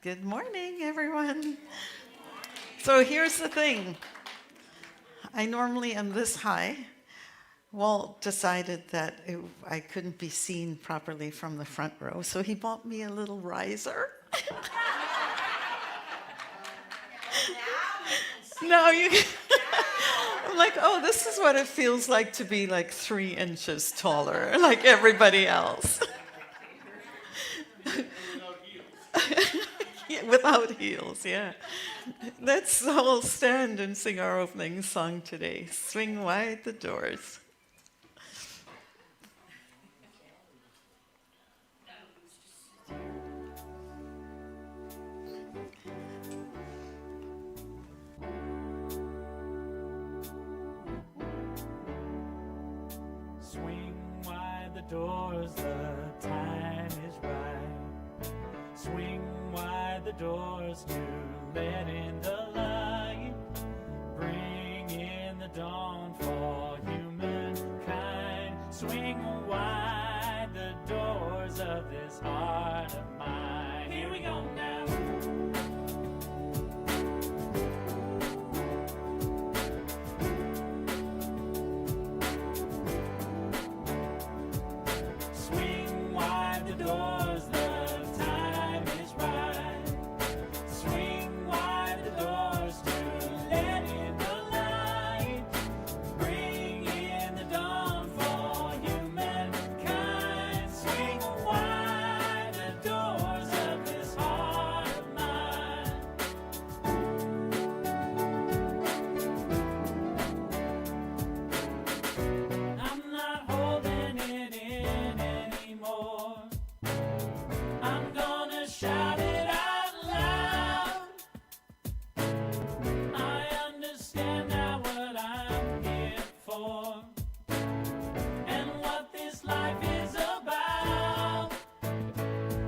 Good morning, everyone. So here's the thing. I normally am this high. Walt decided that I couldn't be seen properly from the front row, so he bought me a little riser. No, you can. I'm like, oh, this is what it feels like to be like 3 inches taller, like everybody else. Yeah, without heels, yeah. Let's all stand and sing our opening song today. Swing wide the doors. Swing wide the doors, the time is right. Swing wide the doors to let in the light. Bring in the dawn for humankind. Swing wide the doors of this heart of mine. Here we go now. Swing wide the doors, the time is right. Swing wide the doors to let in the light. Bring in the dawn for humankind. Swing wide the doors of this heart of mine. I'm not holding it in anymore. I'm gonna shout it out loud. I understand now what I'm here for, and what this life is about.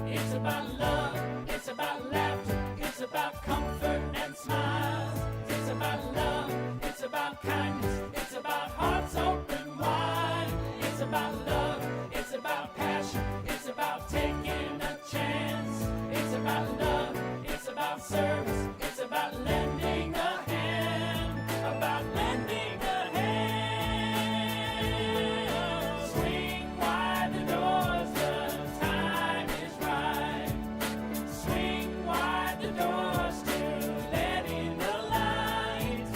It's about love, it's about laughter, it's about comfort and smiles. It's about love, it's about kindness, it's about hearts open wide. It's about love, it's about passion, it's about taking a chance. It's about love, it's about service, it's about lending a hand. About lending a hand. Swing wide the doors, the time is right. Swing wide the doors to let in the light.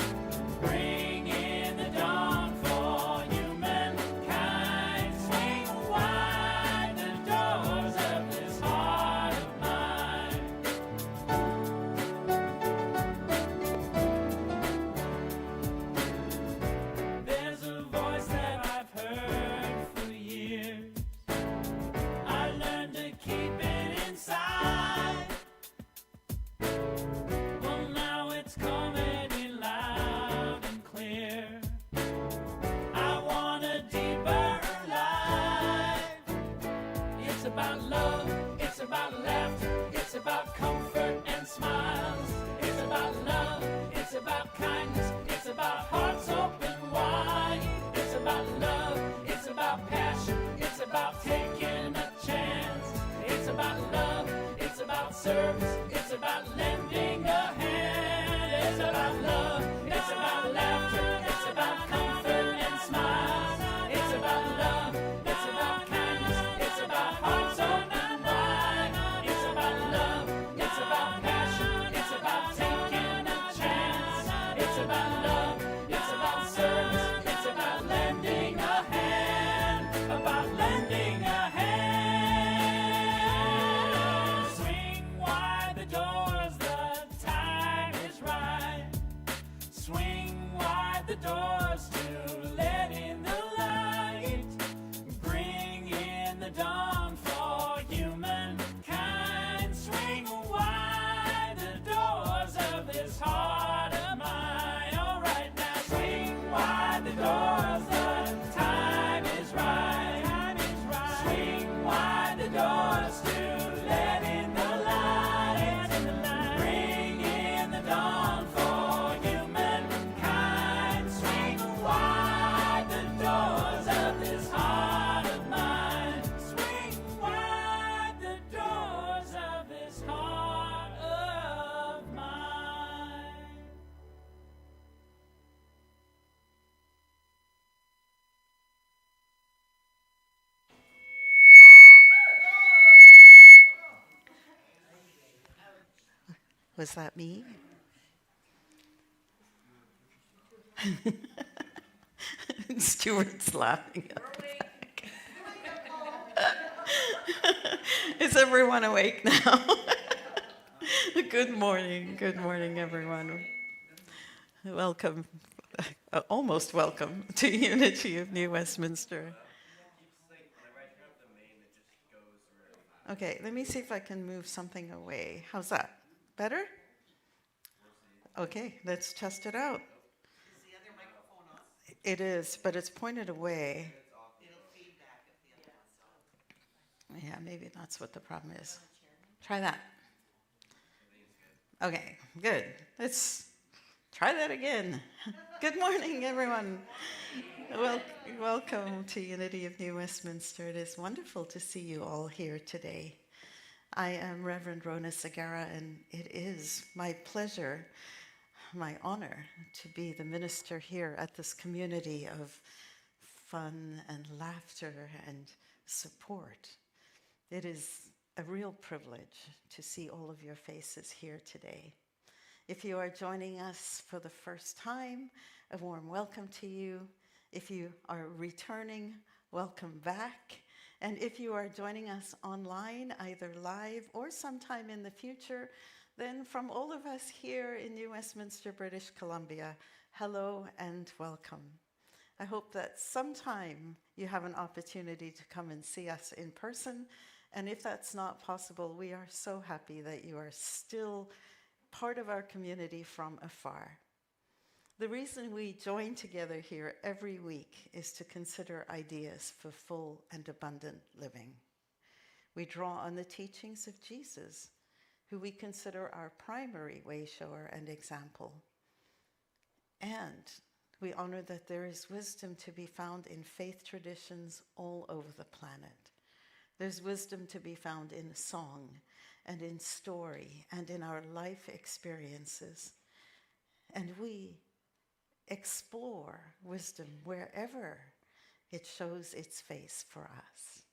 Bring in the dawn for humankind. Swing wide the doors of this heart of mine. There's a voice that I've heard for years. I learned to keep it inside. Well, now it's coming loud and clear. I want a deeper life. It's about love, it's about laughter, it's about comfort and smiles. It's about love, it's about kindness, it's about hearts open wide. It's about love, it's about passion, it's about taking a chance. It's about love, it's about service, it's about lending a hand. It's about love, it's about laughter, it's about comfort and smiles. It's about love, it's about kindness, it's about hearts open wide. It's about love, it's about passion, it's about taking a chance. It's about love, it's about service, it's about lending a hand. About lending a hand. Swing wide the doors, the time is right. Swing wide the doors to let in the light. Bring in the dawn for humankind. Swing wide the doors of this heart of mine. All right now, swing wide the doors, the time is right. Swing wide the doors to let in the light. Bring in the dawn for humankind. Swing wide. Was that me? Stuart's laughing. Is everyone awake now? Good morning, everyone. Welcome, almost welcome to Unity of New Westminster. Okay, let me see if I can move something away. How's that? Better? Okay, let's test it out. Is the other microphone on? It is, but it's pointed away. It'll feedback if the other one's on. Yeah, maybe that's what the problem is. Try that. Okay, good. Let's try that again. Good morning, everyone. Welcome to Unity of New Westminster. It is wonderful to see you all here today. I am Reverend Rona Segara, and it is my pleasure, my honor, to be the minister here at this community of fun and laughter and support. It is a real privilege to see all of your faces here today. If you are joining us for the first time, a warm welcome to you. If you are returning, welcome back. And if you are joining us online, either live or sometime in the future, then from all of us here in New Westminster, British Columbia, hello and welcome. I hope that sometime you have an opportunity to come and see us in person. And if that's not possible, we are so happy that you are still part of our community from afar. The reason we join together here every week is to consider ideas for full and abundant living. We draw on the teachings of Jesus, who we consider our primary way shower and example. And we honor that there is wisdom to be found in faith traditions all over the planet. There's wisdom to be found in song and in story and in our life experiences. And we explore wisdom wherever it shows its face for us.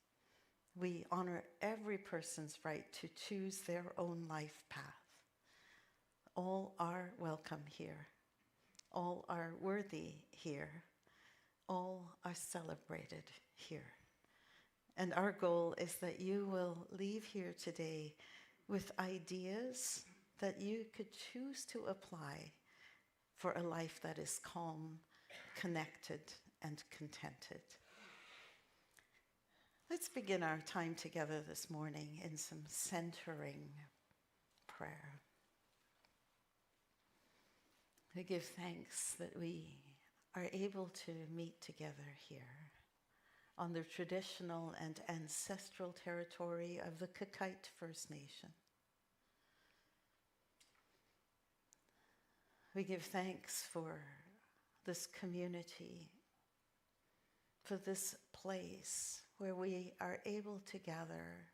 We honor every person's right to choose their own life path. All are welcome here. All are worthy here. All are celebrated here. And our goal is that you will leave here today with ideas that you could choose to apply for a life that is calm, connected, and contented. Let's begin our time together this morning in some centering prayer. We give thanks that we are able to meet together here on the traditional and ancestral territory of the Kakite First Nation. We give thanks for this community, for this place where we are able to gather,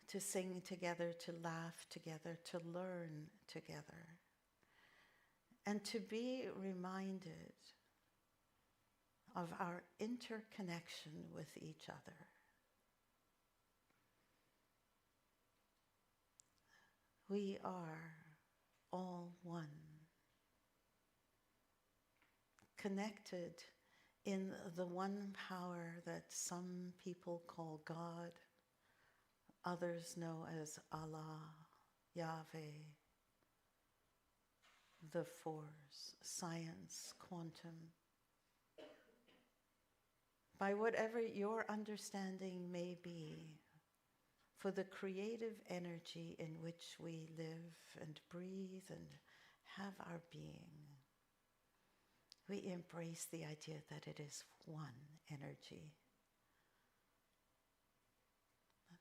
to sing together, to laugh together, to learn together, and to be reminded of our interconnection with each other. We are all one, connected in the one power that some people call God, others know as Allah, Yahweh, the force, science, quantum. By whatever your understanding may be, for the creative energy in which we live and breathe and have our being, we embrace the idea that it is one energy.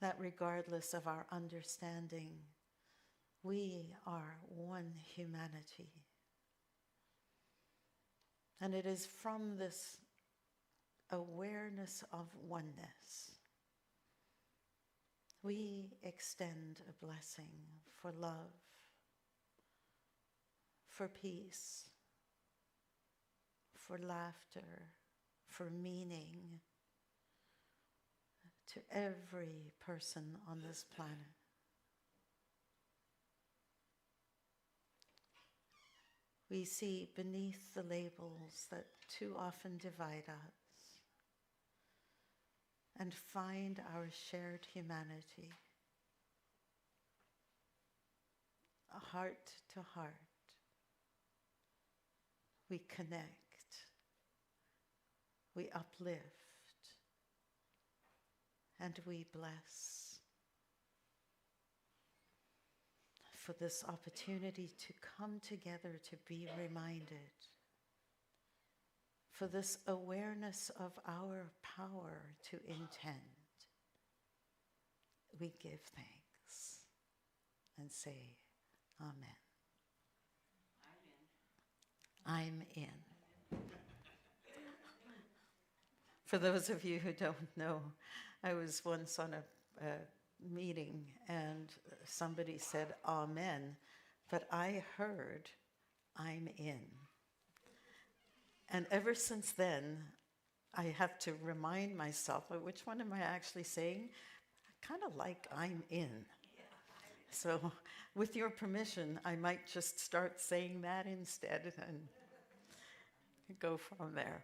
That regardless of our understanding, we are one humanity. And it is from this awareness of oneness we extend a blessing for love, for peace, for laughter, for meaning to every person on this planet. We see beneath the labels that too often divide us and find our shared humanity, a heart to heart. We connect, we uplift, and we bless for this opportunity to come together to be reminded, for this awareness of our power to intend. We give thanks and say, Amen. I'm in. For those of you who don't know, I was once on a meeting and somebody said amen, but I heard I'm in. And ever since then, I have to remind myself, which one am I actually saying? I kind of like I'm in. So with your permission, I might just start saying that instead and go from there.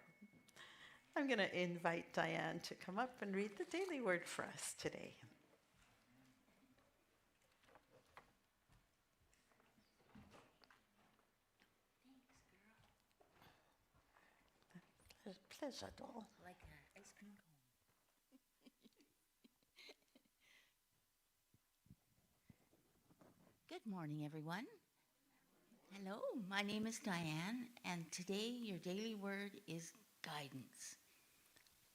I'm going to invite Diane to come up and read the daily word for us today. Pleasure, doll. Like an ice cream cone. Good morning, everyone. Hello, my name is Diane, and today your daily word is guidance.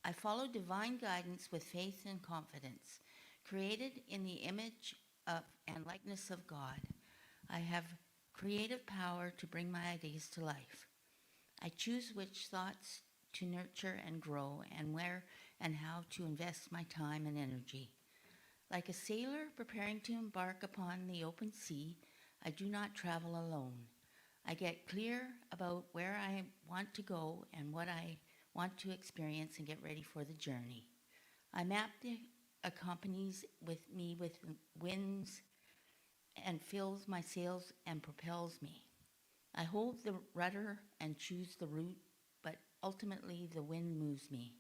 I follow divine guidance with faith and confidence. Created in the image of and likeness of God, I have creative power to bring my ideas to life. I choose which thoughts to nurture and grow, and where and how to invest my time and energy. Like a sailor preparing to embark upon the open sea, I do not travel alone. I get clear about where I want to go and what I want to experience and get ready for the journey. I map that accompanies with me with winds and fills my sails and propels me. I hold the rudder and choose the route, but ultimately the wind moves me.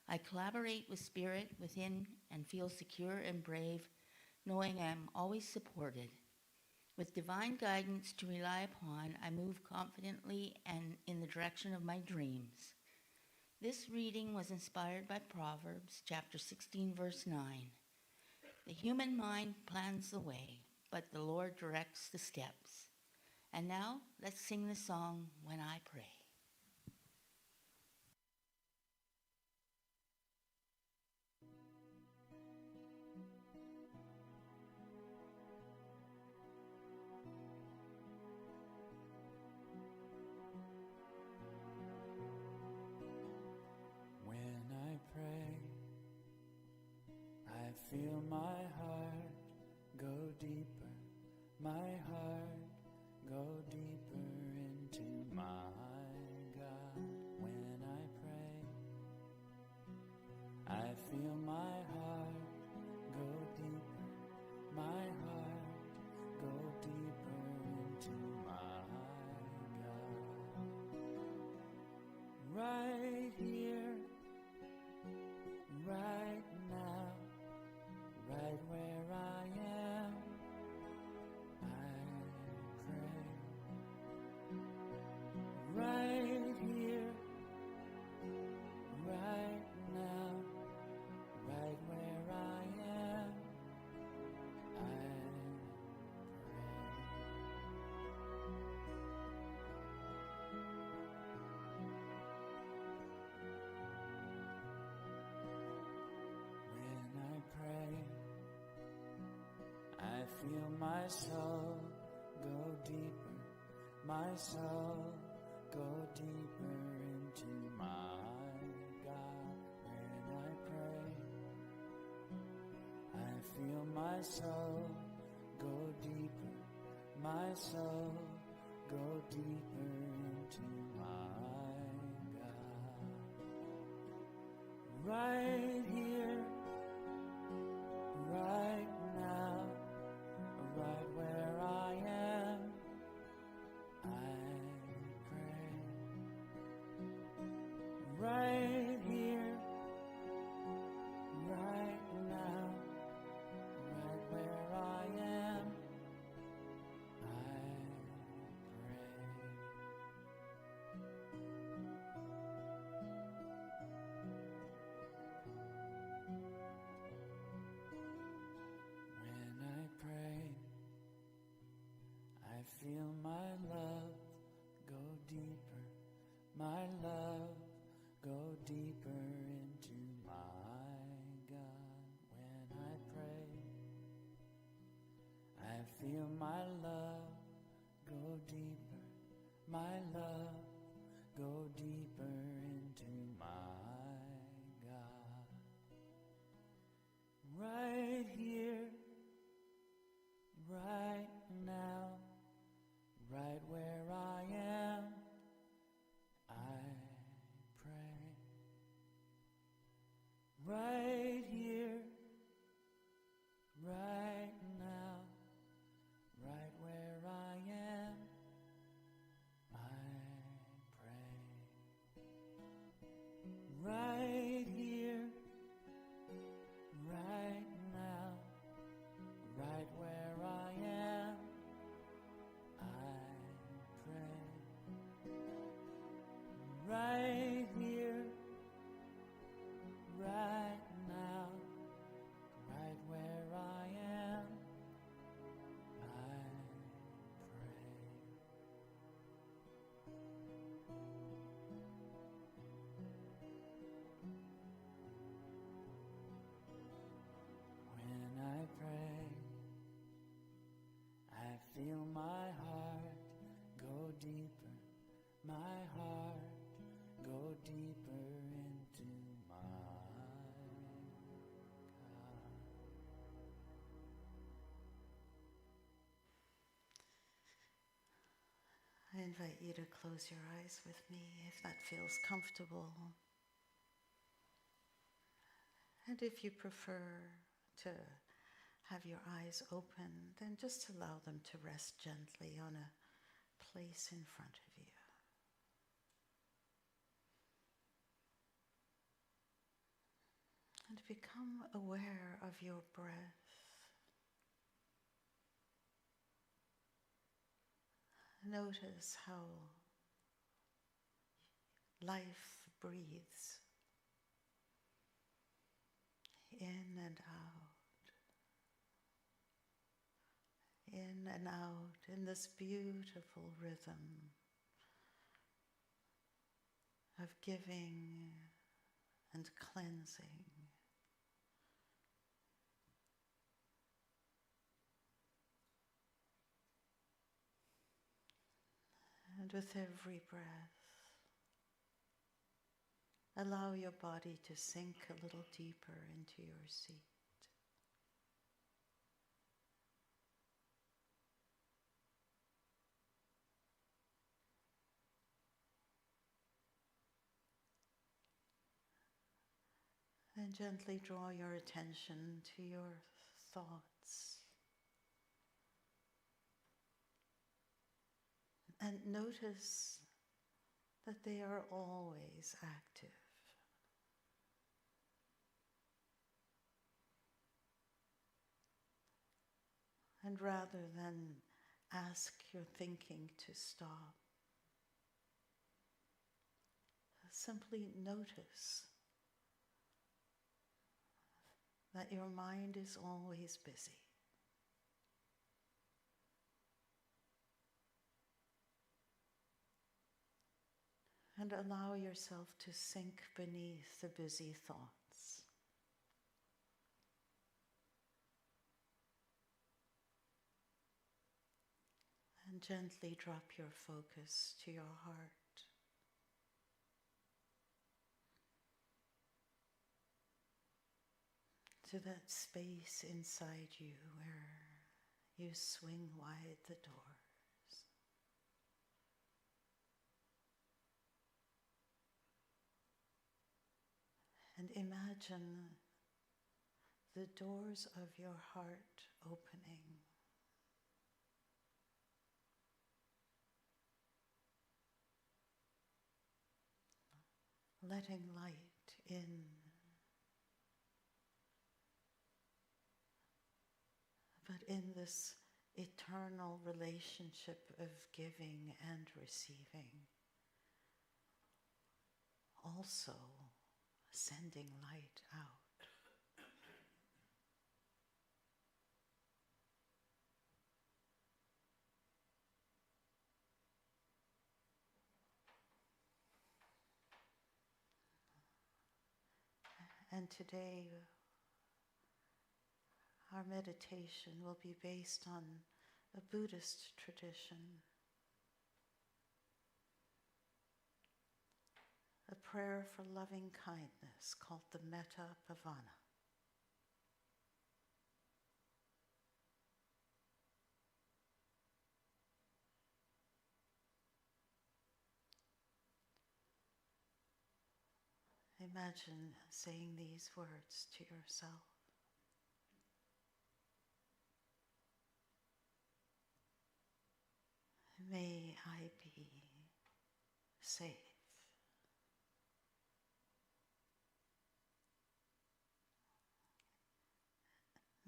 I collaborate with spirit within and feel secure and brave, knowing I am always supported. With divine guidance to rely upon, I move confidently and in the direction of my dreams. This reading was inspired by Proverbs chapter 16, verse 9. The human mind plans the way, but the Lord directs the steps. And now, let's sing the song, When I Pray. When I pray, I feel my heart go deeper, my heart go deeper into my God. When I pray, I feel my heart go deeper, my heart go deeper into my God. Right here, right now, right where I am, I pray. Right here, right now, right where I am, I pray. When I pray, I feel my soul go deeper, my soul go deeper into my God. When I pray, I feel my soul go deeper, my soul go deeper into my God. Right here, right now, right where I am, I feel my love go deeper, my love go deeper into my God. Right here, right now, right where I am, I pray. Right here, right now, right where I am, I pray. Right here, right now, right where I am, I pray. Right here, right now, right where I am, I pray. When I pray, I feel my heart go deeper, my heart go deeper into my God. I invite you to close your eyes with me if that feels comfortable. And if you prefer to have your eyes open, then just allow them to rest gently on a place in front of you. And become aware of your breath. Notice how life breathes in and out, in and out, in this beautiful rhythm of giving and cleansing. And with every breath, allow your body to sink a little deeper into your seat. And gently draw your attention to your thoughts. And notice that they are always active. And rather than ask your thinking to stop, simply notice that your mind is always busy. And allow yourself to sink beneath the busy thoughts. And gently drop your focus to your heart. To that space inside you where you swing wide the doors. And imagine the doors of your heart opening. Letting light in. But in this eternal relationship of giving and receiving, also sending light out. And today, our meditation will be based on a Buddhist tradition, a prayer for loving kindness called the Metta Bhavana. Imagine saying these words to yourself. May I be safe.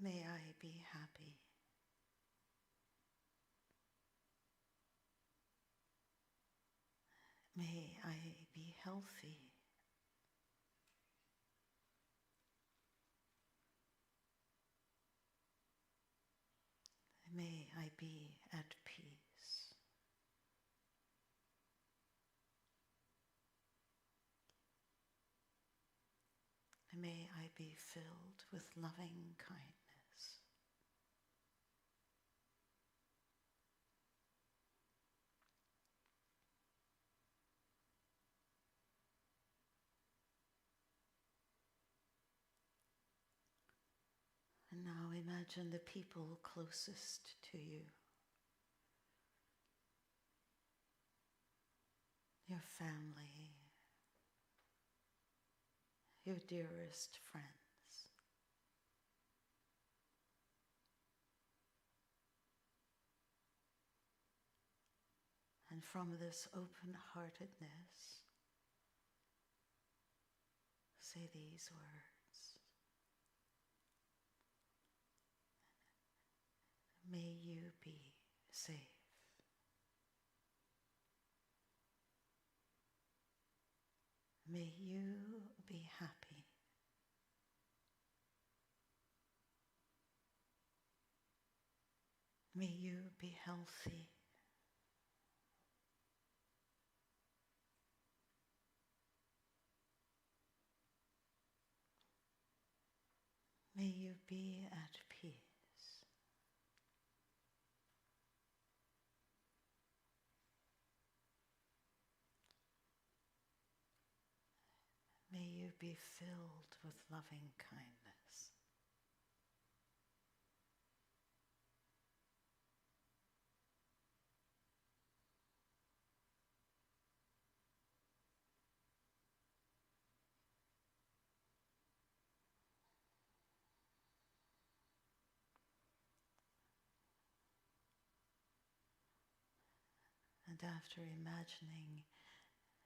May I be happy. May I be healthy. May I be at peace. May I be filled with loving kindness. And now imagine the people closest to you. Your family, your dearest friends. And from this open-heartedness, say these words. May you be safe. May you be happy. May you be healthy. May you be at peace. May you be filled with loving kindness. And after imagining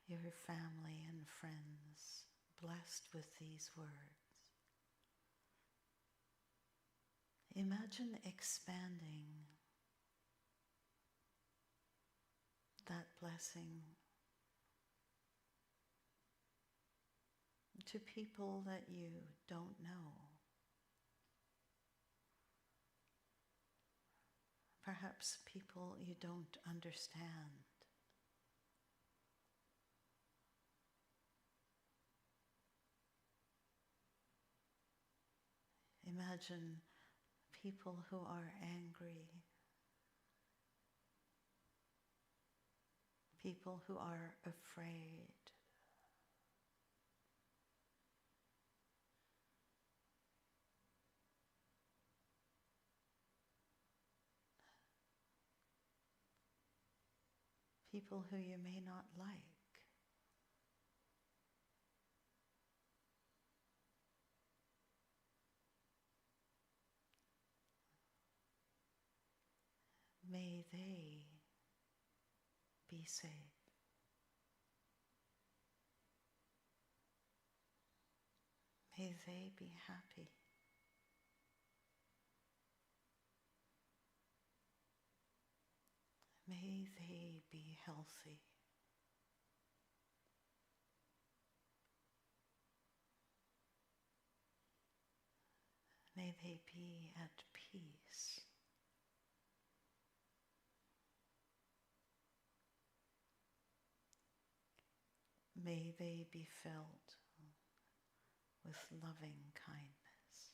your family and friends blessed with these words, imagine expanding that blessing to people that you don't know. Perhaps people you don't understand. Imagine people who are angry, people who are afraid, people who you may not like. May they be safe. May they be happy. May they be healthy. May they be at peace. May they be filled with loving kindness.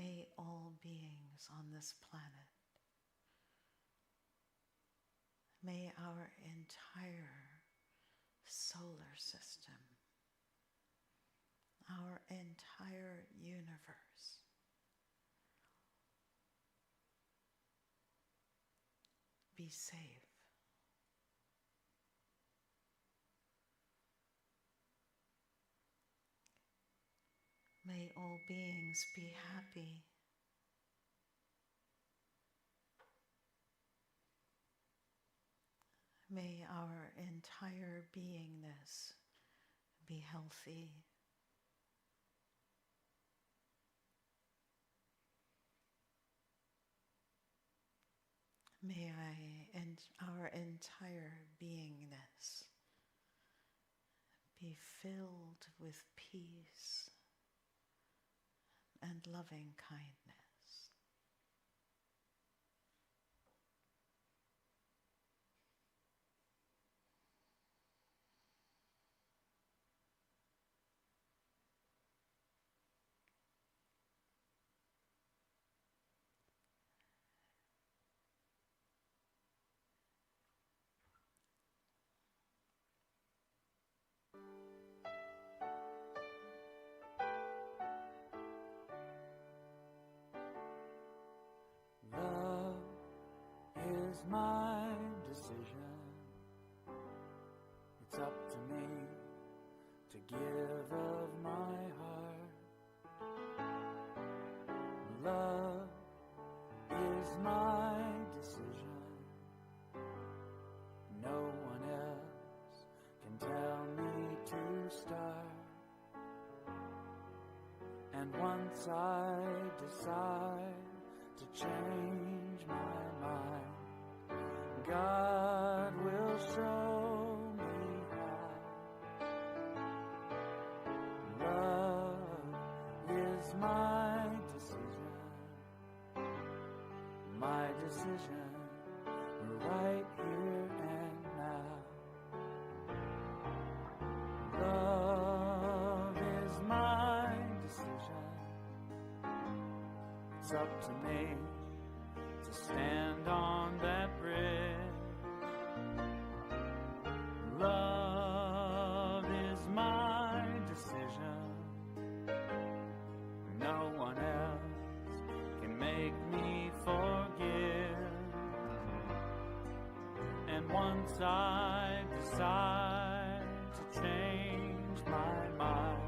may all beings on this planet, may our entire solar system, our entire universe be safe. May all beings be happy. May our entire beingness be healthy. May our entire beingness be filled with peace and loving kindness. Love is my decision. It's up to me to give of my heart. Love is my decision. No one else can tell me to start. And once I decide to change my mind, God will show me how. Love is my decision, right here and now. Love is my decision. It's up to me to stand on that bridge. Love is my decision. No one else can make me forgive. And once I decide to change my mind,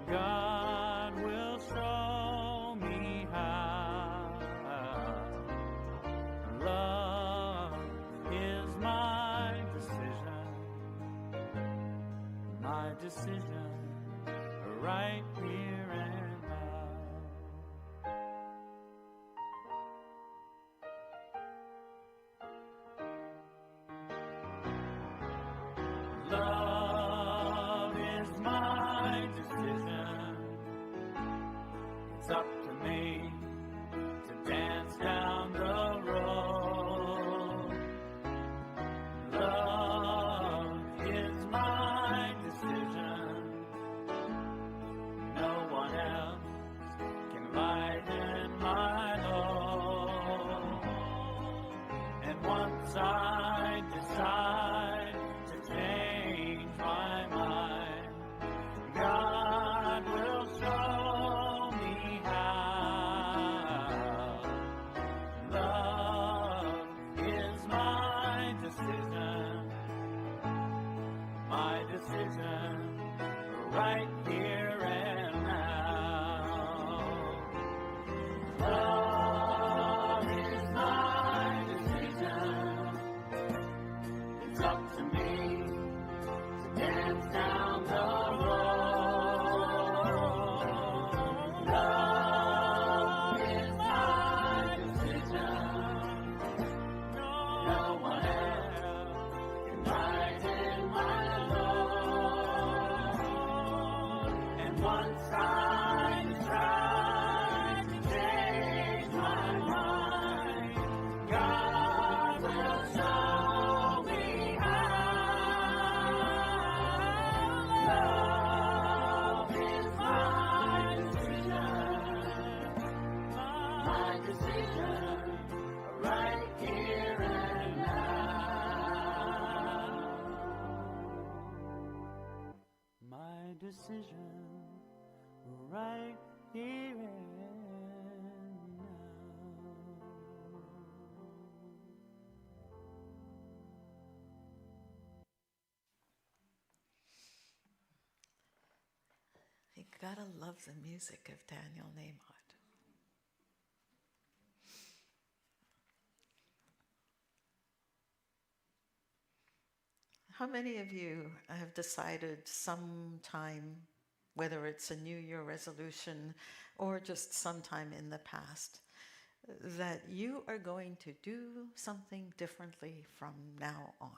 God will show me how. Love is my decision, right here and now. Love is my decision. It's up to me to dance down the road. Love is my decision. No one else can lighten my load. And once I decide to change my mind, God will show me how. Love is my decision, right here and now. Love is my decision. gotta love the music of Daniel Nahmod. How many of you have decided sometime, whether it's a New Year resolution or just sometime in the past, that you are going to do something differently from now on?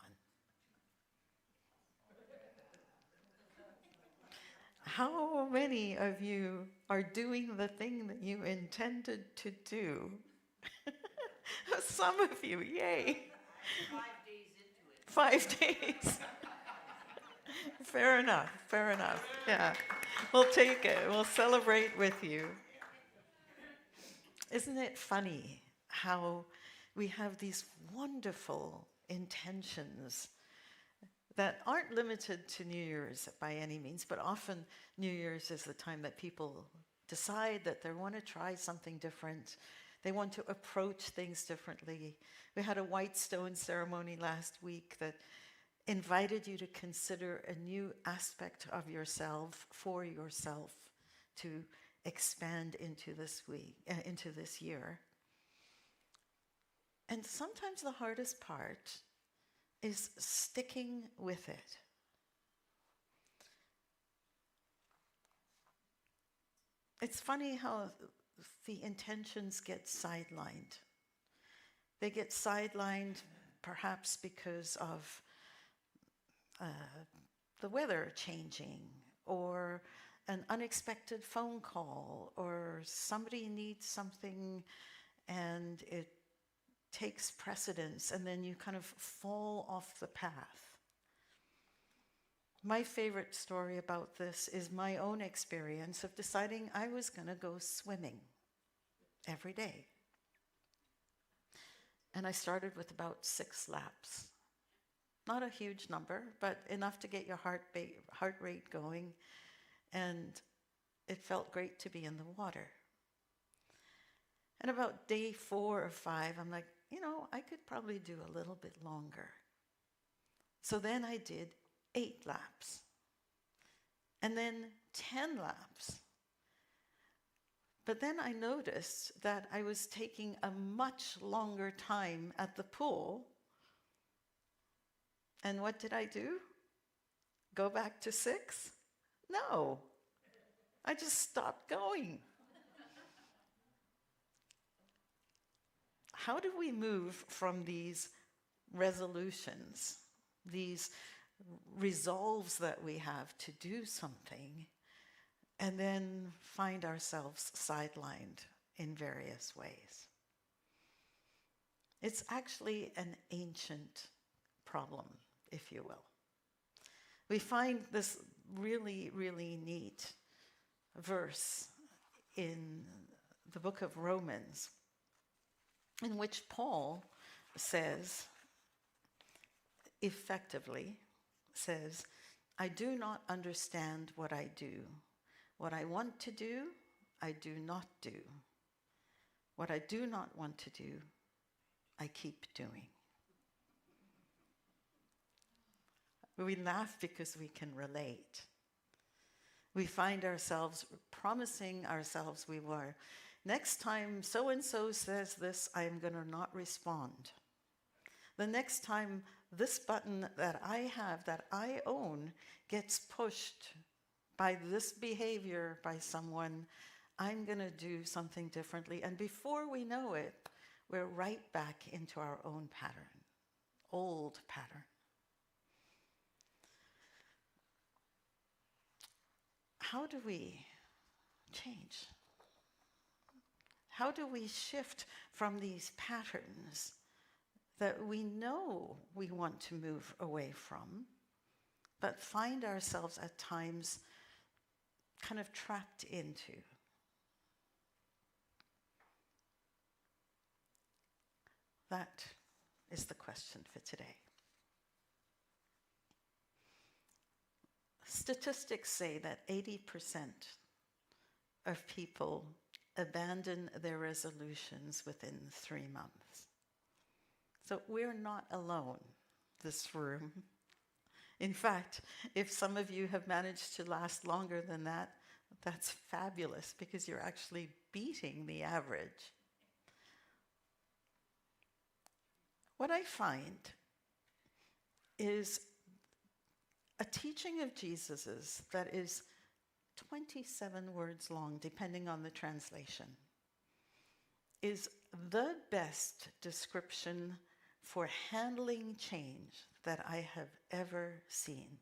How many of you are doing the thing that you intended to do? Some of you, yay. 5 days into it. 5 days. Fair enough, yeah. We'll take it, we'll celebrate with you. Isn't it funny how we have these wonderful intentions that aren't limited to New Year's by any means, but often New Year's is the time that people decide that they want to try something different. They want to approach things differently. We had a white stone ceremony last week that invited you to consider a new aspect of yourself for yourself to expand into this week, into this year. And sometimes the hardest part is sticking with it. It's funny how the intentions get sidelined. They get sidelined perhaps because of the weather changing, or an unexpected phone call, or somebody needs something and it takes precedence, and then you kind of fall off the path. My favorite story about this is my own experience of deciding I was going to go swimming every day. And I started with about 6 laps. Not a huge number, but enough to get your heart rate going. And it felt great to be in the water. And about day 4 or 5, I'm like, I could probably do a little bit longer. So then I did 8 laps. And then 10 laps. But then I noticed that I was taking a much longer time at the pool. And what did I do? Go back to 6? No. I just stopped going. How do we move from these resolutions, these resolves that we have to do something, and then find ourselves sidelined in various ways? It's actually an ancient problem, if you will. We find this really, really neat verse in the book of Romans, in which Paul effectively says, I do not understand what I do. What I want to do, I do not do. What I do not want to do, I keep doing. We laugh because we can relate. We find ourselves promising ourselves we were. Next time so-and-so says this, I am going to not respond. The next time this button that I have, that I own, gets pushed by this behavior by someone, I'm going to do something differently. And before we know it, we're right back into our own pattern, old pattern. How do we change? How do we shift from these patterns that we know we want to move away from, but find ourselves at times kind of trapped into? That is the question for today. Statistics say that 80% of people abandon their resolutions within 3 months. So we're not alone, this room. In fact, if some of you have managed to last longer than that, that's fabulous because you're actually beating the average. What I find is a teaching of Jesus's that is 27 words long, depending on the translation, is the best description for handling change that I have ever seen.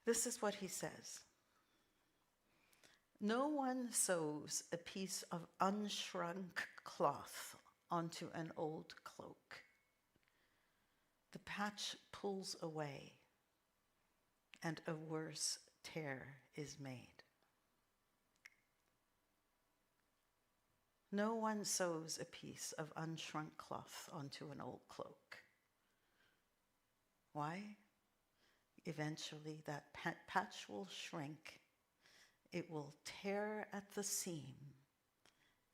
This is what he says. No one sews a piece of unshrunk cloth onto an old cloak. The patch pulls away, and a worse tear is made. No one sews a piece of unshrunk cloth onto an old cloak. Why? Eventually that patch will shrink, it will tear at the seam,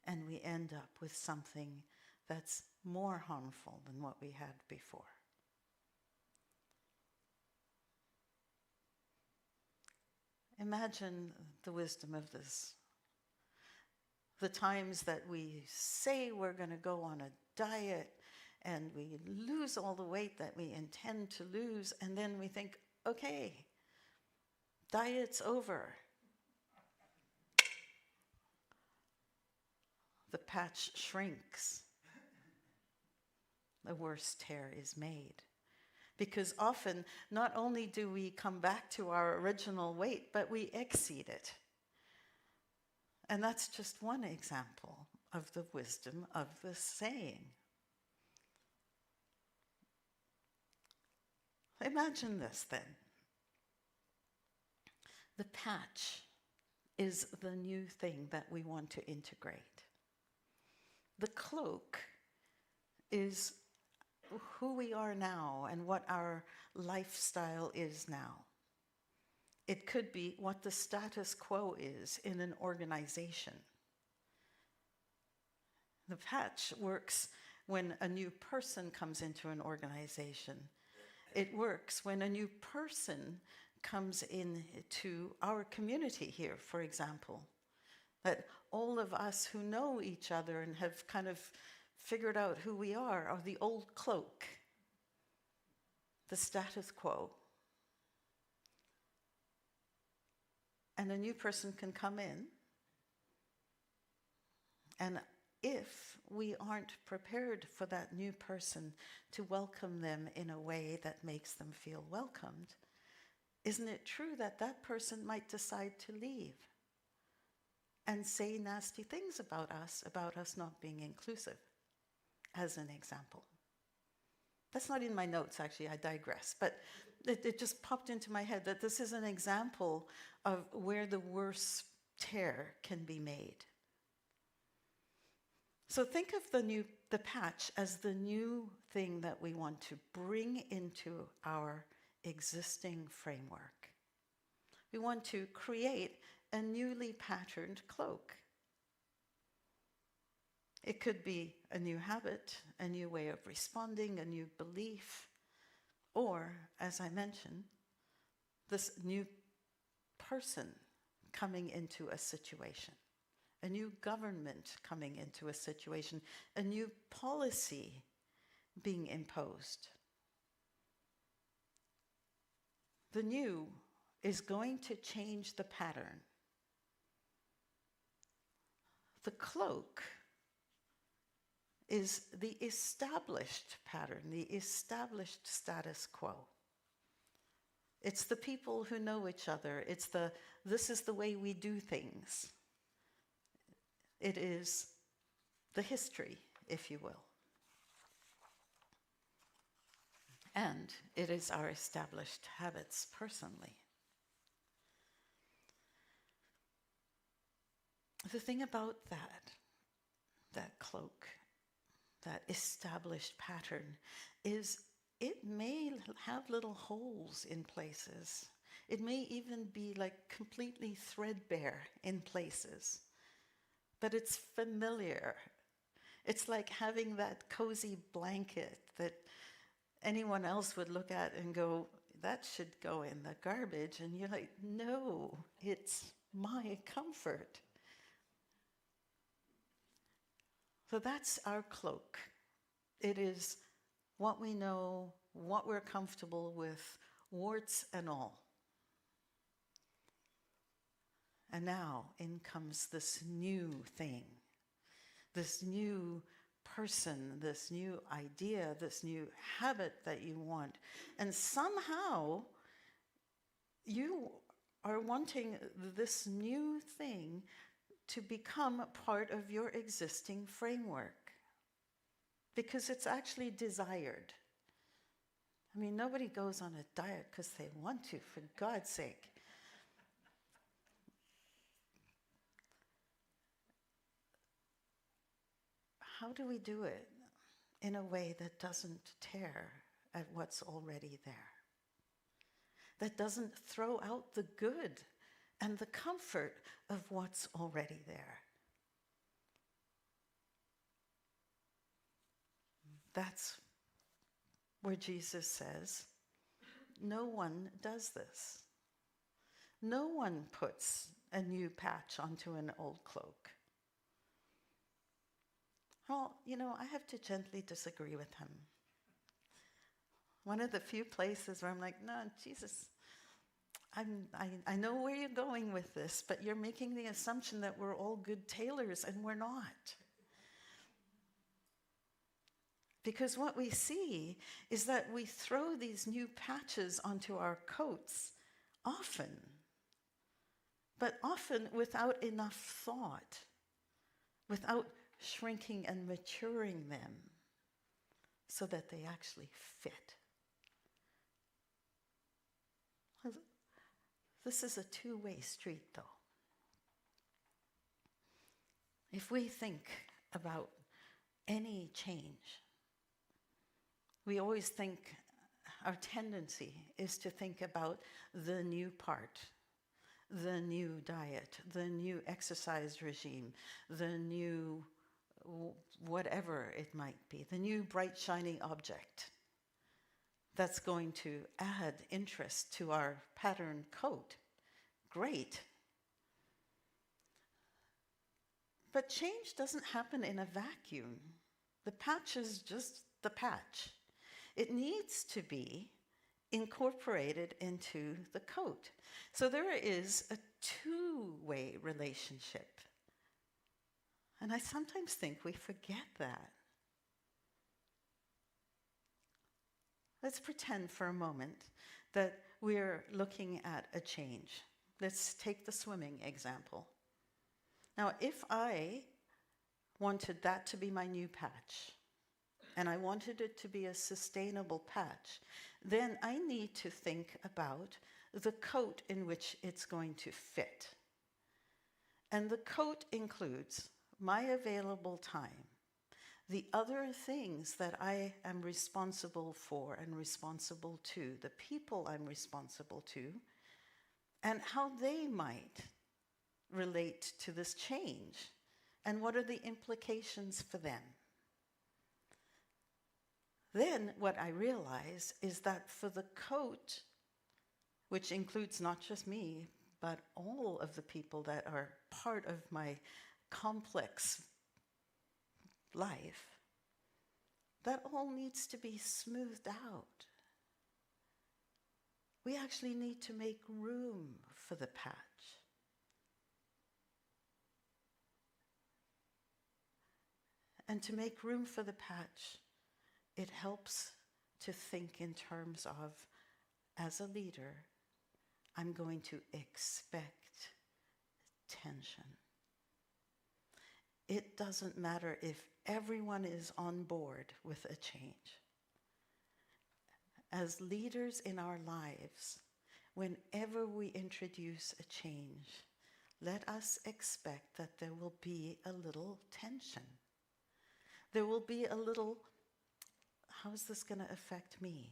and we end up with something that's more harmful than what we had before. Imagine the wisdom of this. The times that we say we're going to go on a diet and we lose all the weight that we intend to lose, and then we think, okay, diet's over. The patch shrinks. The worse tear is made. Because often, not only do we come back to our original weight, but we exceed it. And that's just one example of the wisdom of the saying. Imagine this then. The patch is the new thing that we want to integrate. The cloak is who we are now and what our lifestyle is now. It could be what the status quo is in an organization. The patch works when a new person comes into an organization. It works when a new person comes into our community here, for example. That all of us who know each other and have kind of figured out who we are the old cloak, the status quo. And a new person can come in, and if we aren't prepared for that new person to welcome them in a way that makes them feel welcomed, isn't it true that that person might decide to leave and say nasty things about us not being inclusive, as an example? That's not in my notes, actually, I digress. But it just popped into my head that this is an example of where the worst tear can be made. So think of the patch as the new thing that we want to bring into our existing framework. We want to create a newly patterned cloak. It could be a new habit, a new way of responding, a new belief, or, as I mentioned, this new person coming into a situation, a new government coming into a situation, a new policy being imposed. The new is going to change the pattern. The cloak is the established pattern, the established status quo. It's the people who know each other. It's this is the way we do things. It is the history, if you will. And it is our established habits personally. The thing about that cloak, that established pattern, is it may have little holes in places. It may even be like completely threadbare in places. But it's familiar. It's like having that cozy blanket that anyone else would look at and go, that should go in the garbage. And you're like, no, it's my comfort. So that's our cloak. It is what we know, what we're comfortable with, warts and all. And now in comes this new thing, this new person, this new idea, this new habit that you want. And somehow you are wanting this new thing to become part of your existing framework, because it's actually desired. I mean, nobody goes on a diet because they want to, for God's sake. How do we do it in a way that doesn't tear at what's already there? That doesn't throw out the good and the comfort of what's already there? That's where Jesus says, no one does this. No one puts a new patch onto an old cloak. Well, I have to gently disagree with him. One of the few places where I'm like, no, Jesus, I know where you're going with this, but you're making the assumption that we're all good tailors, and we're not. Because what we see is that we throw these new patches onto our coats often, but often without enough thought, without shrinking and maturing them so that they actually fit. This is a two-way street, though. If we think about any change, we always think, our tendency is to think about the new part, the new diet, the new exercise regime, the new whatever it might be, the new bright shiny object that's going to add interest to our pattern coat. Great. But change doesn't happen in a vacuum. The patch is just the patch. It needs to be incorporated into the coat. So there is a two-way relationship. And I sometimes think we forget that. Let's pretend for a moment that we're looking at a change. Let's take the swimming example. Now, if I wanted that to be my new patch, and I wanted it to be a sustainable patch, then I need to think about the coat in which it's going to fit. And the coat includes my available time, the other things that I am responsible for and responsible to, the people I'm responsible to, and how they might relate to this change, and what are the implications for them. Then what I realize is that for the coat, which includes not just me, but all of the people that are part of my complex life, that all needs to be smoothed out. We actually need to make room for the patch. And to make room for the patch, it helps to think in terms of, as a leader, I'm going to expect tension. It doesn't matter if everyone is on board with a change. As leaders in our lives, whenever we introduce a change, let us expect that there will be a little tension. There will be a little, how is this going to affect me?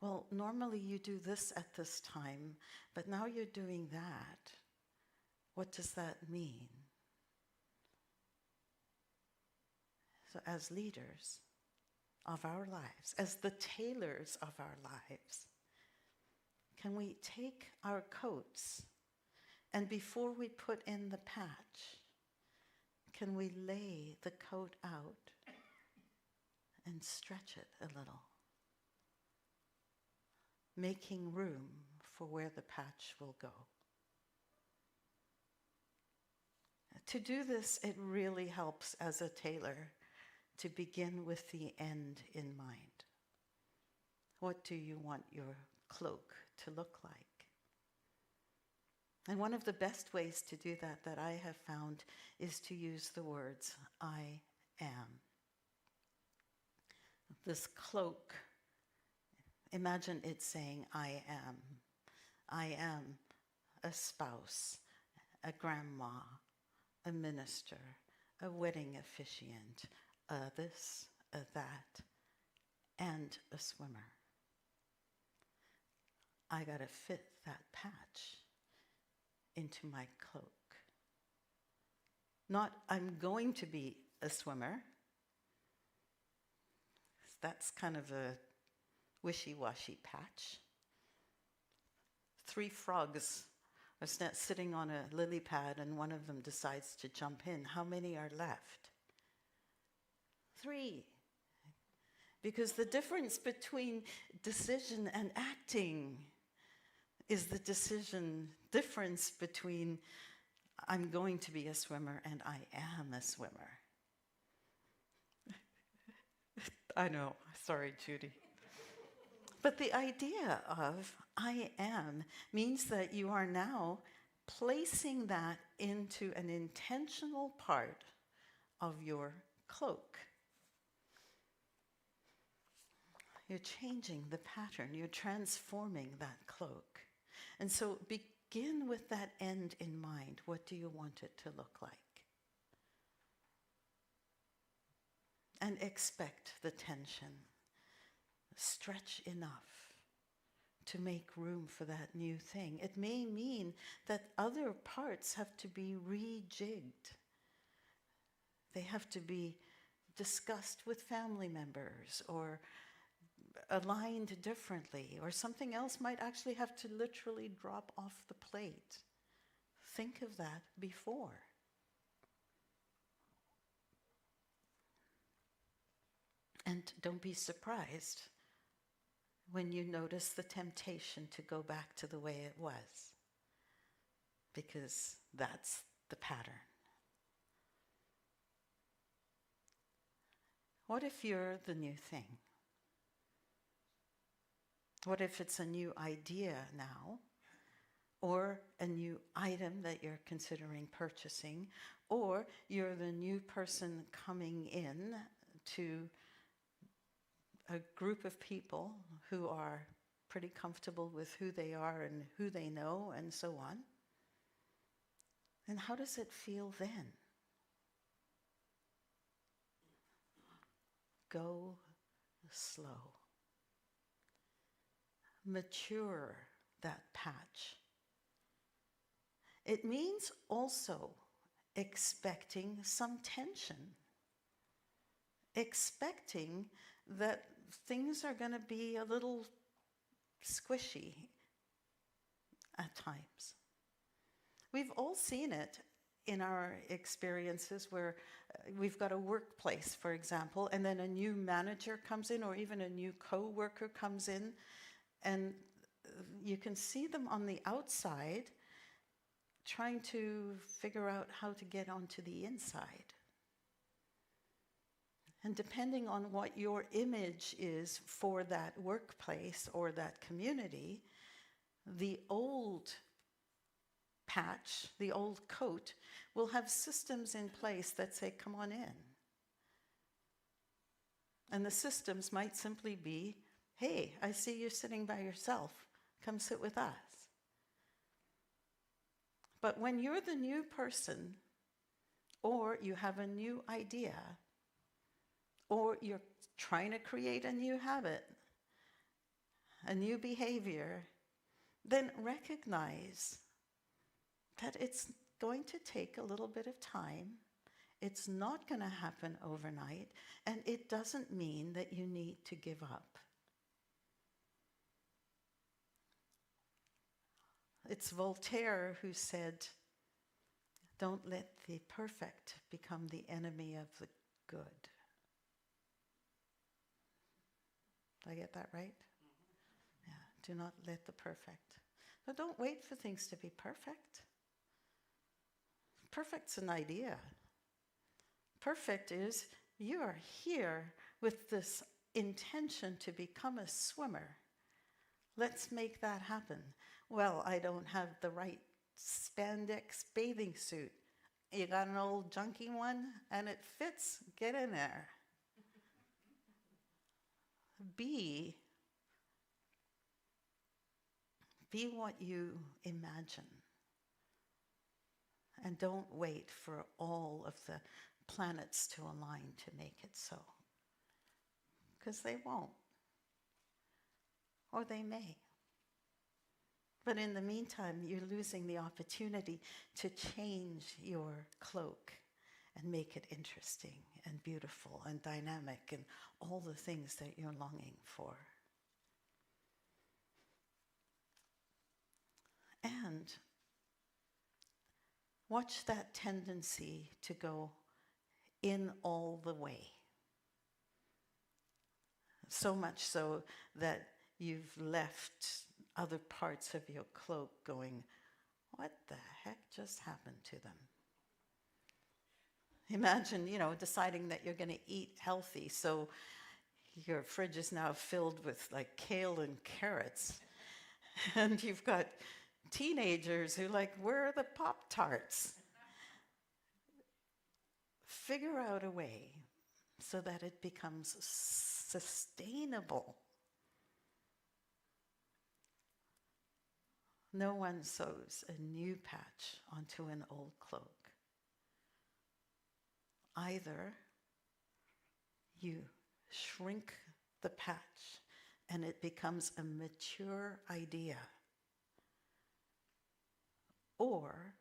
Well, normally you do this at this time, but now you're doing that. What does that mean? So as leaders of our lives, as the tailors of our lives, can we take our coats and before we put in the patch, can we lay the coat out and stretch it a little, making room for where the patch will go? To do this, it really helps as a tailor to begin with the end in mind. What do you want your cloak to look like? And one of the best ways to do that I have found is to use the words, I am. This cloak, imagine it saying, I am. I am a spouse, a grandma, a minister, a wedding officiant, a this, a that, and a swimmer. I gotta fit that patch into my cloak. Not, I'm going to be a swimmer. That's kind of a wishy-washy patch. 3 frogs are sitting on a lily pad and one of them decides to jump in. How many are left? 3. Because the difference between decision and acting is the difference between I'm going to be a swimmer and I am a swimmer. I know, sorry, Judy. But the idea of I am means that you are now placing that into an intentional part of your cloak. You're changing the pattern, you're transforming that cloak. And so begin with that end in mind. What do you want it to look like? And expect the tension. Stretch enough to make room for that new thing. It may mean that other parts have to be rejigged. They have to be discussed with family members or aligned differently, or something else might actually have to literally drop off the plate. Think of that before. And don't be surprised when you notice the temptation to go back to the way it was, because that's the pattern. What if you're the new thing? What if it's a new idea now, or a new item that you're considering purchasing, or you're the new person coming in to a group of people who are pretty comfortable with who they are and who they know and so on? And how does it feel then? Go slow. Mature that patch. It means also expecting some tension. Expecting that things are going to be a little squishy at times. We've all seen it in our experiences where we've got a workplace, for example, and then a new manager comes in or even a new co-worker comes in, and you can see them on the outside trying to figure out how to get onto the inside. And depending on what your image is for that workplace or that community, the old patch, the old coat, will have systems in place that say, come on in. And the systems might simply be, hey, I see you're sitting by yourself. Come sit with us. But when you're the new person, or you have a new idea, or you're trying to create a new habit, a new behavior, then recognize that it's going to take a little bit of time. It's not going to happen overnight, and it doesn't mean that you need to give up. It's Voltaire who said, "Don't let the perfect become the enemy of the good." Did I get that right? Yeah. Do not let the perfect. But don't wait for things to be perfect. Perfect's an idea. Perfect is you are here with this intention to become a swimmer. Let's make that happen. Well, I don't have the right spandex bathing suit. You got an old junky one and it fits, get in there. Be what you imagine. And don't wait for all of the planets to align to make it so. Because they won't. Or they may. But in the meantime, you're losing the opportunity to change your cloak and make it interesting and beautiful and dynamic and all the things that you're longing for. And watch that tendency to go in all the way. So much so that you've left other parts of your cloak going, what the heck just happened to them? Imagine, deciding that you're going to eat healthy, so your fridge is now filled with like kale and carrots. And you've got teenagers who like, where are the Pop-Tarts? Figure out a way so that it becomes sustainable. No one sews a new patch onto an old cloak. Either you shrink the patch and it becomes a mature idea, or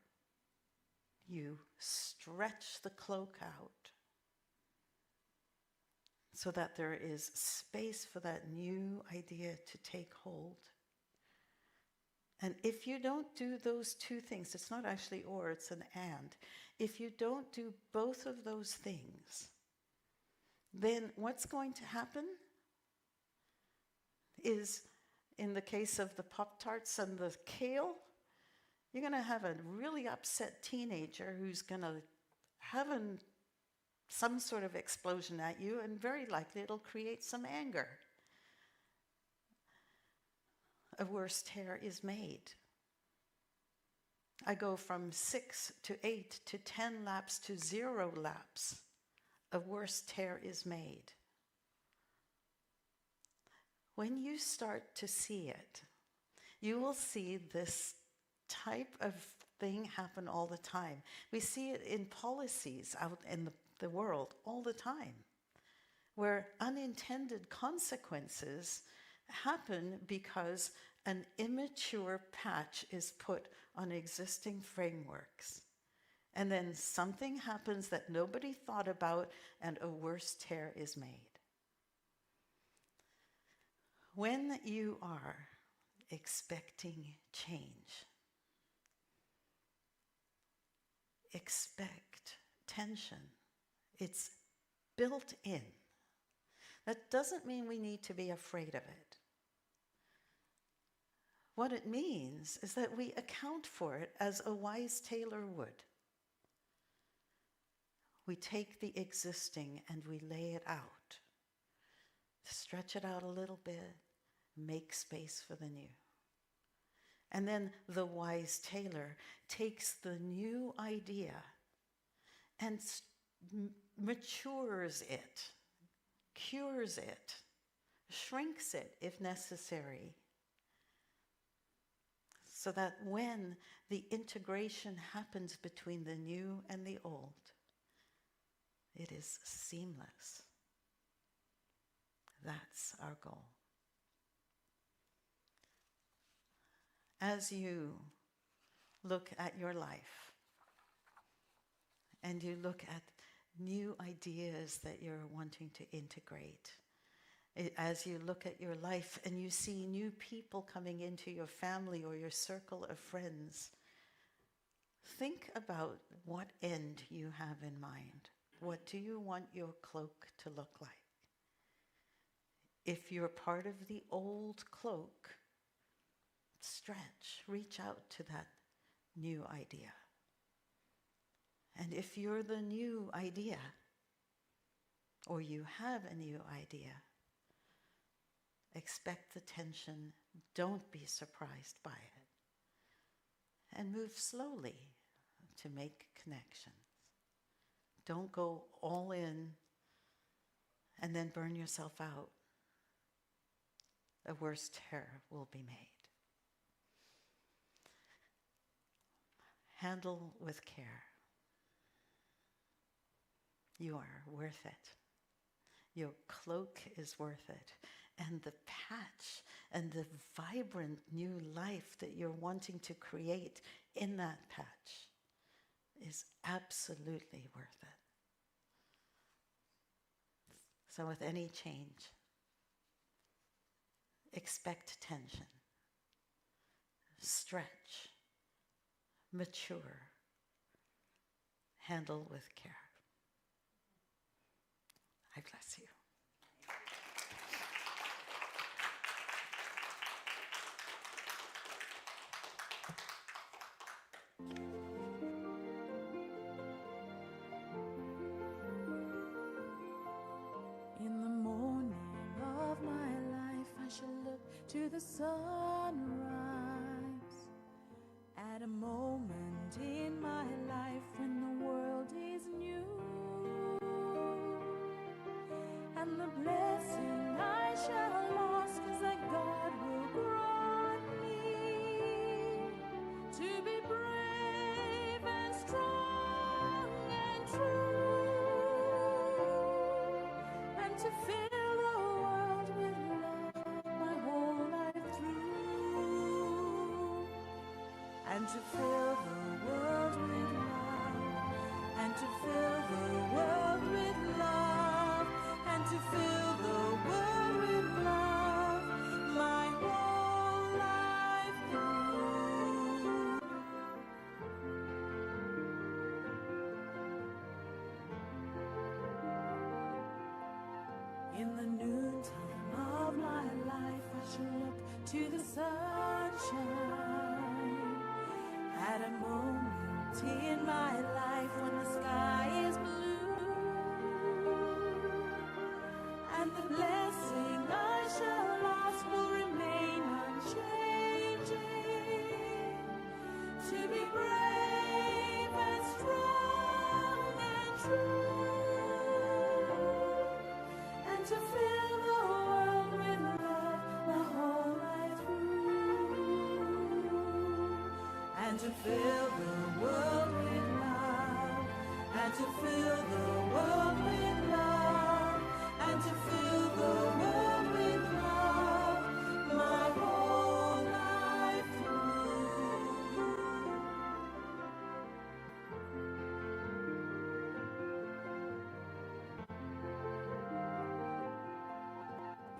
you stretch the cloak out so that there is space for that new idea to take hold. And if you don't do those two things, it's not actually or, it's an and. If you don't do both of those things, then what's going to happen is, in the case of the Pop-Tarts and the kale, you're going to have a really upset teenager who's going to have some sort of explosion at you, and very likely it'll create some anger. A worse tear is made. I go from 6 to 8 to 10 laps to 0 laps. A worse tear is made. When you start to see it, you will see this type of thing happen all the time. We see it in policies out in the world all the time, where unintended consequences happen because an immature patch is put on existing frameworks. And then something happens that nobody thought about, and a worse tear is made. When you are expecting change, expect tension. It's built in. That doesn't mean we need to be afraid of it. What it means is that we account for it as a wise tailor would. We take the existing and we lay it out. Stretch it out a little bit, make space for the new. And then the wise tailor takes the new idea and matures it, cures it, shrinks it if necessary, so that when the integration happens between the new and the old, it is seamless. That's our goal. As you look at your life and you look at new ideas that you're wanting to integrate, As you look at your life and you see new people coming into your family or your circle of friends, think about what end you have in mind. What do you want your cloak to look like? If you're part of the old cloak, stretch, reach out to that new idea. And if you're the new idea, or you have a new idea, expect the tension, don't be surprised by it, and move slowly to make connections. Don't go all in and then burn yourself out. A worse tear will be made. Handle with care. You are worth it. Your cloak is worth it. And the patch and the vibrant new life that you're wanting to create in that patch is absolutely worth it. So with any change, expect tension, stretch, mature, handle with care. I bless you. In the morning of my life, I shall look to the sunrise. At a moment in my life when the world is new, and the blessing I shall ask is that God will grant me to be brave and strong and true, and to fill the world with love my whole life through, and to fill the world with love, and to fill the world with love, and to fill the world with love my whole life through. In the noontime of my life, I shall look to the sunshine. At a moment in my life when the sky is blue, and the blessing I shall ask will remain unchanging, to be brave and strong and true, and to fill the world with love the whole life through, and to fill the world with love, and to fill the world with love, and to fill the world with love my whole life through.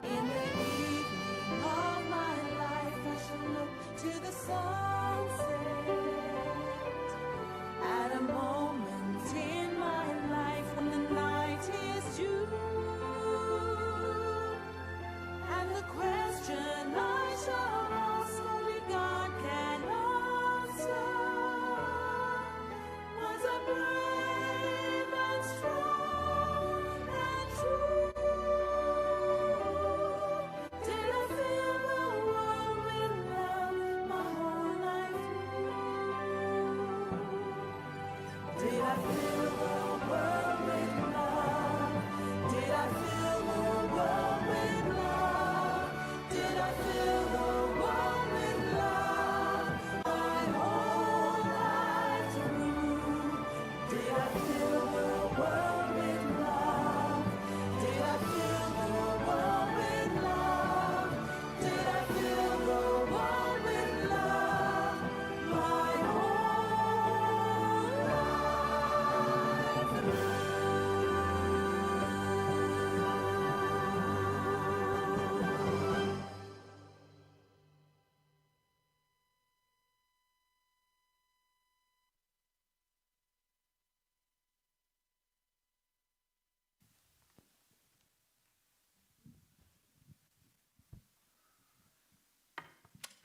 In the evening of my life, I shall look to the sunset. At a moment in my life when the night is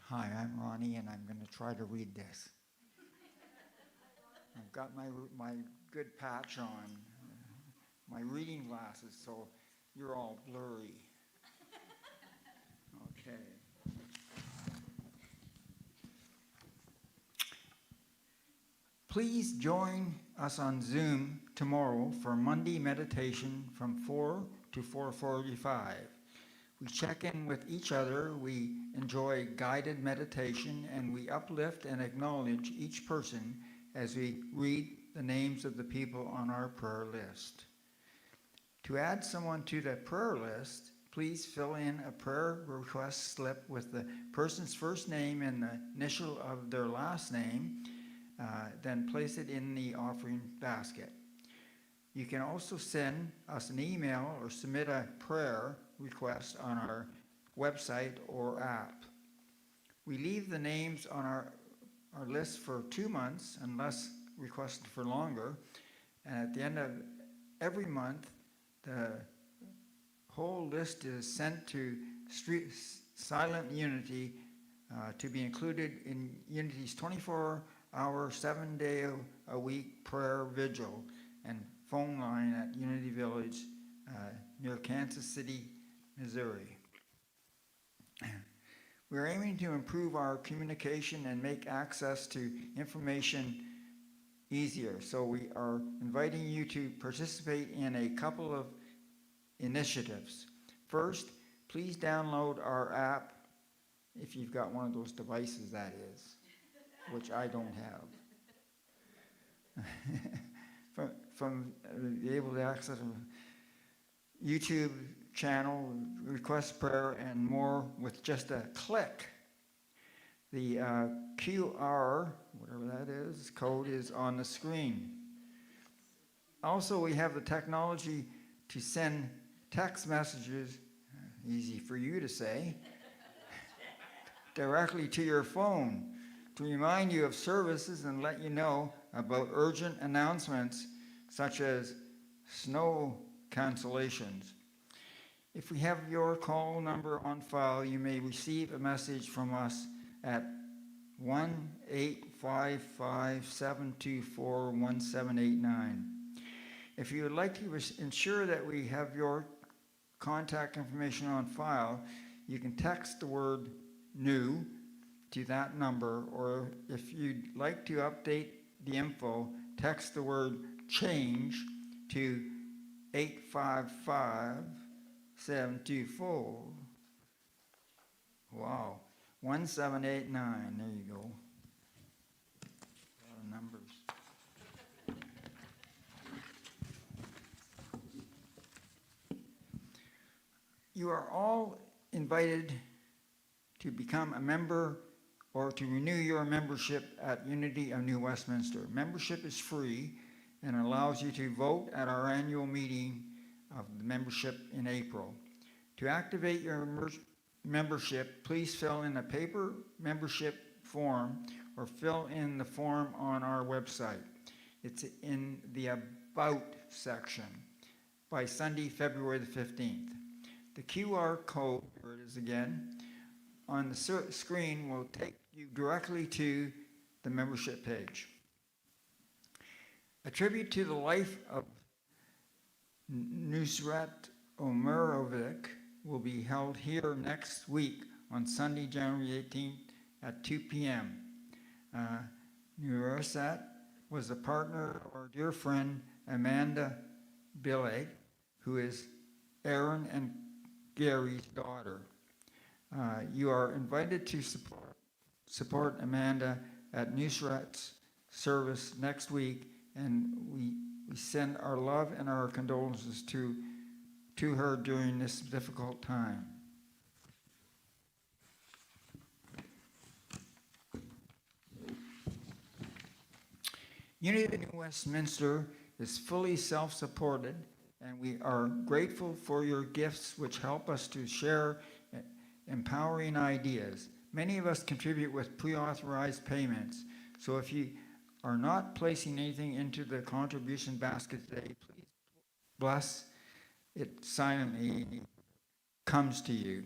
Hi, I'm Ronnie, and I'm going to try to read this. I've got my good patch on, my reading glasses, so you're all blurry. Okay. Please join us on Zoom tomorrow for Monday meditation from 4 to 4:45. We check in with each other, we enjoy guided meditation, and we uplift and acknowledge each person as we read the names of the people on our prayer list. To add someone to the prayer list, please fill in a prayer request slip with the person's first name and the initial of their last name, then place it in the offering basket. You can also send us an email or submit a prayer request on our website or app. We leave the names on our list for 2 months unless requested for longer, and at the end of every month, the whole list is sent to Silent Unity to be included in Unity's 24-hour, 7-day-a-week prayer vigil and phone line at Unity Village near Kansas City, Missouri. We're aiming to improve our communication and make access to information easier, so we are inviting you to participate in a couple of initiatives. First, please download our app, if you've got one of those devices, that is, which I don't have. From be able to access a YouTube channel, request prayer, and more with just a click. The QR, whatever that is, code is on the screen. Also, we have the technology to send text messages, easy for you to say, directly to your phone to remind you of services and let you know about urgent announcements such as snow cancellations. If we have your call number on file, you may receive a message from us at 1-855-724-1789. If you would like to ensure that we have your contact information on file, you can text the word "new" to that number, or if you'd like to update the info, text the word "change" to 855-724. Wow, 1789. There you go. A lot of numbers. You are all invited to become a member or to renew your membership at Unity of New Westminster. Membership is free and allows you to vote at our annual meeting of the membership in April. To activate your membership, please fill in a paper membership form or fill in the form on our website. It's in the About section by Sunday, February the 15th. The QR code, here it is again, on the screen will take you directly to the membership page. A tribute to the life of Nusrat Omerovic will be held here next week on Sunday, January 18th at 2 p.m. Nusrat was a partner of our dear friend Amanda Billeg, who is Aaron and Gary's daughter. You are invited to support Amanda at Nusrat's service next week, and we send our love and our condolences to her during this difficult time. Unity of New Westminster is fully self-supported, and we are grateful for your gifts which help us to share empowering ideas. Many of us contribute with pre-authorized payments, so if you are not placing anything into the contribution basket today, please bless it silently comes to you.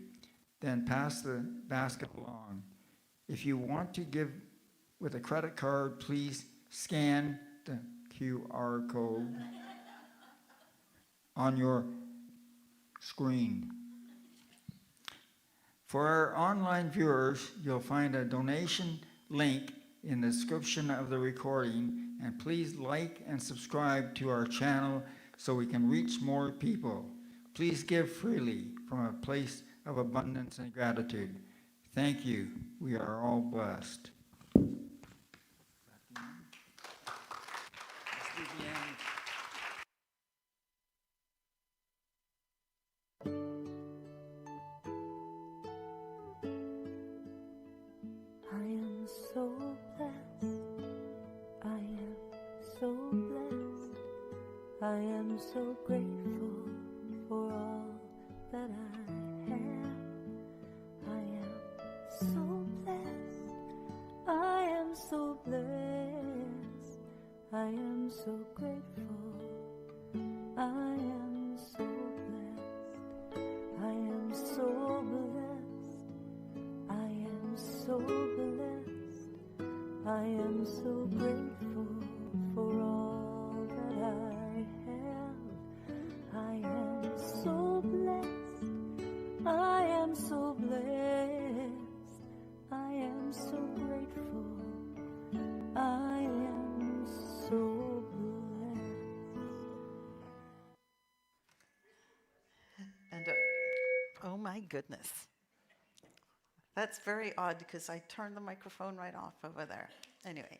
Then pass the basket along. If you want to give with a credit card, please scan the QR code on your screen. For our online viewers, you'll find a donation link in the description of the recording, and please like and subscribe to our channel so we can reach more people. Please give freely from a place of abundance and gratitude. Thank you. We are all blessed. I am so blessed. I am so blessed. I am so grateful for all that I have. I am so blessed. I am so blessed. I am so grateful. I am so blessed. I am so blessed. I am so blessed. I am so grateful for all that I have. I am so blessed. I am so blessed. I am so grateful. I am so blessed. And oh my goodness. That's very odd because I turned the microphone right off over there. Anyway,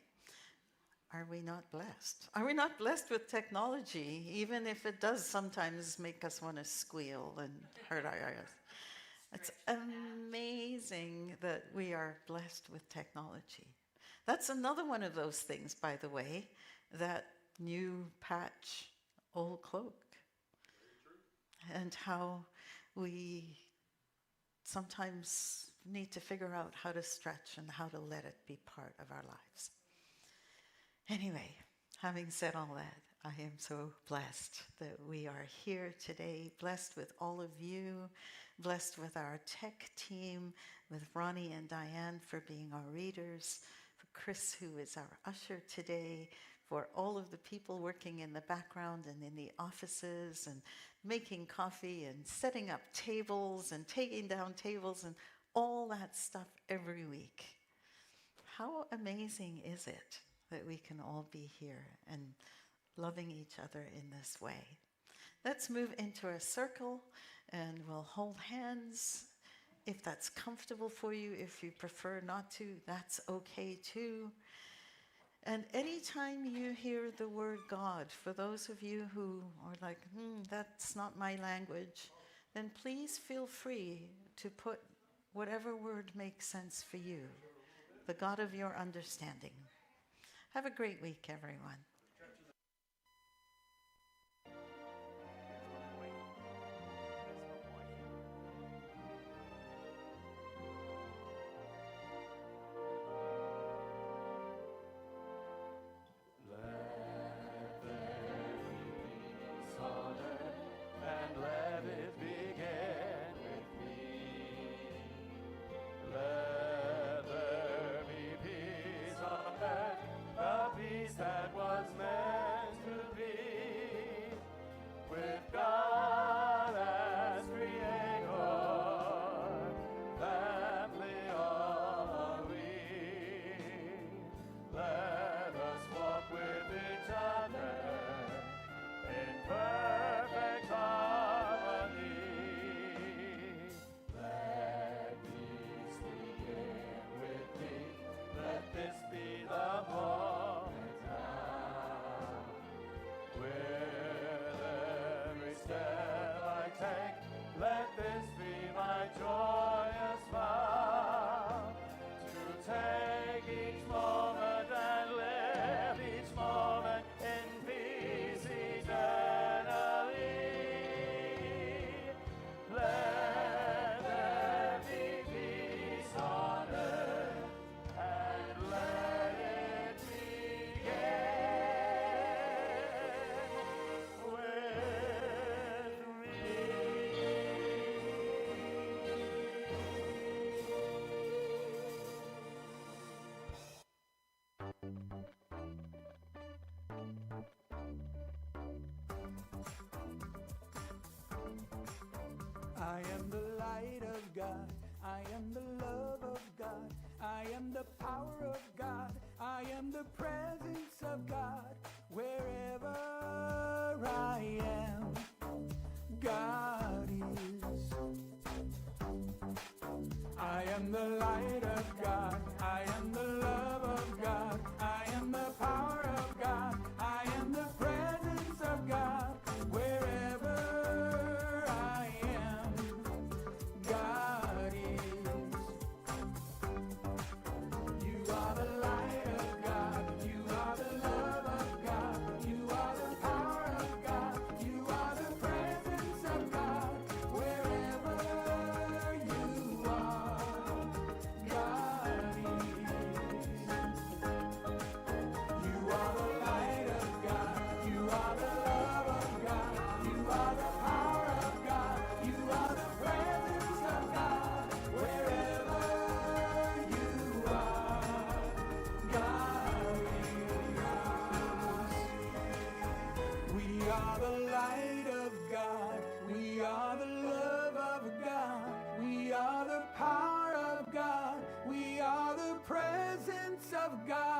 are we not blessed? Are we not blessed with technology, even if it does sometimes make us want to squeal and hurt our ears? It's amazing that we are blessed with technology. That's another one of those things, by the way, that new patch, old cloak. And how we sometimes need to figure out how to stretch and how to let it be part of our lives. Anyway, having said all that, I am so blessed that we are here today, blessed with all of you, blessed with our tech team, with Ronnie and Diane for being our readers, for Chris, who is our usher today, for all of the people working in the background and in the offices and making coffee and setting up tables and taking down tables and all that stuff every week. How amazing is it that we can all be here and loving each other in this way? Let's move into a circle and we'll hold hands if that's comfortable for you. If you prefer not to, that's okay too. And anytime you hear the word God, for those of you who are like, that's not my language, then please feel free to put whatever word makes sense for you, the God of your understanding. Have a great week, everyone. That was I am the light of God. I am the love of God. I am the power of God. I am the presence of God. Wherever I am, God is. I am the light of God. I am the love of God. I am the power of God. I am the presence of God. Wherever I am, God is. You are the light of God. You are the love of God. You are the power of God. You are the presence of God. Wherever you are, God is. You are the light of God. You are the love of God. You are the power of God. You are the presence of God. Wherever you are, God is. We are the light of God. We are the love of God. We are the power of God. We are the presence of God.